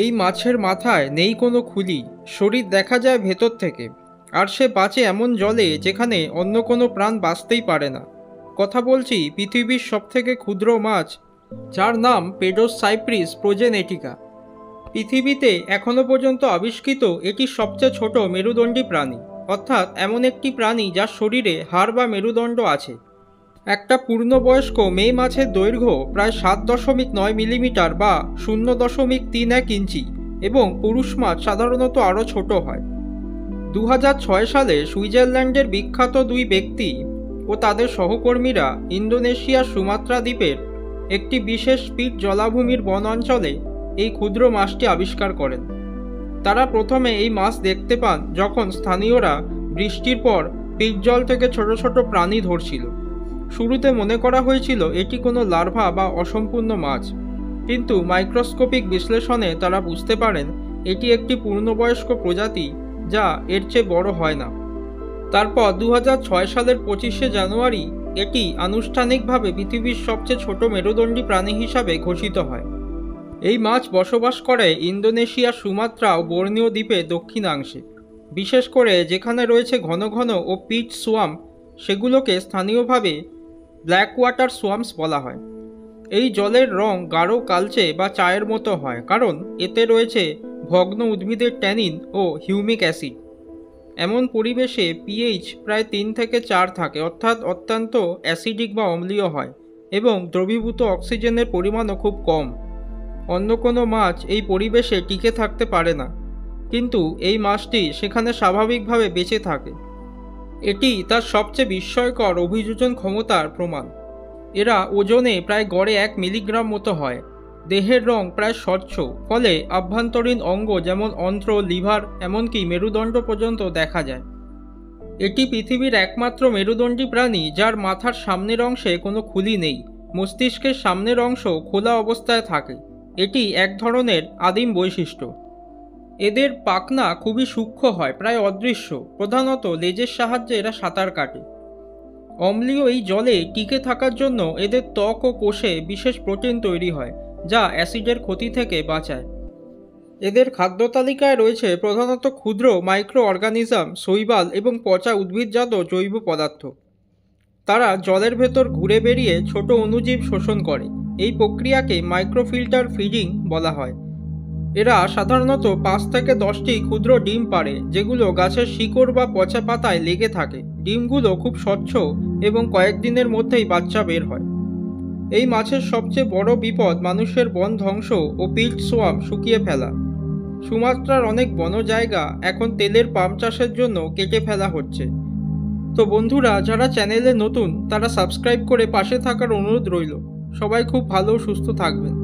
এই মাছের মাথায় নেই কোনো খুলি, শরীর দেখা যায় ভেতর থেকে, আর সে বাঁচে এমন জলে যেখানে অন্য কোনো প্রাণ বাঁচতেই পারে না। কথা বলছি পৃথিবীর সবথেকে ক্ষুদ্র মাছ, যার নাম পেডোস সাইপ্রিস প্রোজেনেটিকা। পৃথিবীতে এখনও পর্যন্ত আবিষ্কৃত এটি সবচেয়ে ছোট মেরুদণ্ডী প্রাণী, অর্থাৎ এমন একটি প্রাণী যার শরীরে হাড় বা মেরুদণ্ড আছে। একটা পূর্ণবয়স্ক মেয়ে মাছের দৈর্ঘ্য প্রায় 7.9 মিলিমিটার বা 0.31 ইঞ্চি এবং পুরুষ মাছ সাধারণত আরও ছোট হয়। 2006 সালে সুইজারল্যান্ডের বিখ্যাত দুই ব্যক্তি ও তাদের সহকর্মীরা ইন্দোনেশিয়ার সুমাত্রা দ্বীপের একটি বিশেষ পিট জলাভূমির বন অঞ্চলে এই ক্ষুদ্র মাছটি আবিষ্কার করেন। তারা প্রথমে এই মাছ দেখতে পান যখন স্থানীয়রা বৃষ্টির পর পিট জল থেকে ছোট ছোট প্রাণী ধরছিল। শুরুতে মনে করা হয়েছিল এটি কোনো লার্ভা বা অসম্পূর্ণ মাছ, কিন্তু মাইক্রোস্কোপিক বিশ্লেষণে তারা বুঝতে পারেন এটি একটি পূর্ণবয়স্ক প্রজাতি যা এর চেয়ে বড় হয় না। তারপর 2006 সালের 25শে জানুয়ারি এটি আনুষ্ঠানিকভাবে পৃথিবীর সবচেয়ে ছোট মেরুদণ্ডী প্রাণী হিসাবে ঘোষিত হয়। এই মাছ বসবাস করে ইন্দোনেশিয়ার সুমাত্রা ও বোর্নিও দ্বীপের দক্ষিণাংশে, বিশেষ করে যেখানে রয়েছে ঘন ঘন ও পিট সোয়াম্প, সেগুলোকে স্থানীয়ভাবে ব্ল্যাক ওয়াটার সোয়াম্পস বলা হয়। এই জলের রং গাঢ় কালচে বা চায়ের মতো হয়, কারণ এতে রয়েছে ভগ্ন উদ্ভিদের ট্যানিন ও হিউমিক অ্যাসিড। এমন পরিবেশে পিএইচ প্রায় 3 থেকে 4 থাকে, অর্থাৎ অত্যন্ত অ্যাসিডিক বা অম্লীয় হয়, এবং দ্রবীভূত অক্সিজেনের পরিমাণও খুব কম। অন্য কোনো মাছ এই পরিবেশে টিকে থাকতে পারে না, কিন্তু এই মাছটি সেখানে স্বাভাবিকভাবে বেঁচে থাকে। এটি তার সবচেয়ে বিস্ময়কর অভিযোজন ক্ষমতার প্রমাণ। এরা ওজনে প্রায় গড়ে 1 মিলিগ্রাম মতো হয়। দেহের রং প্রায় স্বচ্ছ, ফলে আভ্যন্তরীণ অঙ্গ যেমন অন্ত্র, লিভার, এমনকি মেরুদণ্ড পর্যন্ত দেখা যায়। এটি পৃথিবীর একমাত্র মেরুদণ্ডী প্রাণী যার মাথার সামনের অংশে কোনো খুলি নেই। মস্তিষ্কের সামনের অংশ খোলা অবস্থায় থাকে। এটি এক ধরনের আদিম বৈশিষ্ট্য। এদের পাখনা খুবই সূক্ষ্ম হয়, প্রায় অদৃশ্য। প্রধানত লেজের সাহায্যে এরা সাঁতার কাটে। অম্লীয় এই জলে টিকে থাকার জন্য এদের ত্বক ও কোষে বিশেষ প্রোটিন তৈরি হয়, যা অ্যাসিডের ক্ষতি থেকে বাঁচায়। এদের খাদ্য তালিকায় রয়েছে প্রধানত ক্ষুদ্র মাইক্রো অর্গানিজম, শৈবাল এবং পচা উদ্ভিদজাত জৈব পদার্থ। তারা জলের ভেতর ঘুরে বেরিয়ে ছোট অণুজীব শোষণ করে। এই প্রক্রিয়াকে মাইক্রোফিল্টার ফিডিং বলা হয়। এরা সাধারণত 5 থেকে 10টি ক্ষুদ্র ডিম পাড়ে, যেগুলো গাছের শিকড় বা পচা পাতায় লেগে থাকে। ডিমগুলো খুব স্বচ্ছ এবং কয়েকদিনের মধ্যেই বাচ্চা বের হয়। এই মাছের সবচেয়ে বড় বিপদ মানুষের বন ধ্বংস ও পিট সোয়াম্প শুকিয়ে ফেলা। সুমাত্রার অনেক বন জায়গা এখন তেলের পাম চাষের জন্য কেটে ফেলা হচ্ছে। তো বন্ধুরা, যারা চ্যানেলে নতুন তারা সাবস্ক্রাইব করে পাশে থাকার অনুরোধ রইল। সবাই খুব ভালো ও সুস্থ থাকবেন।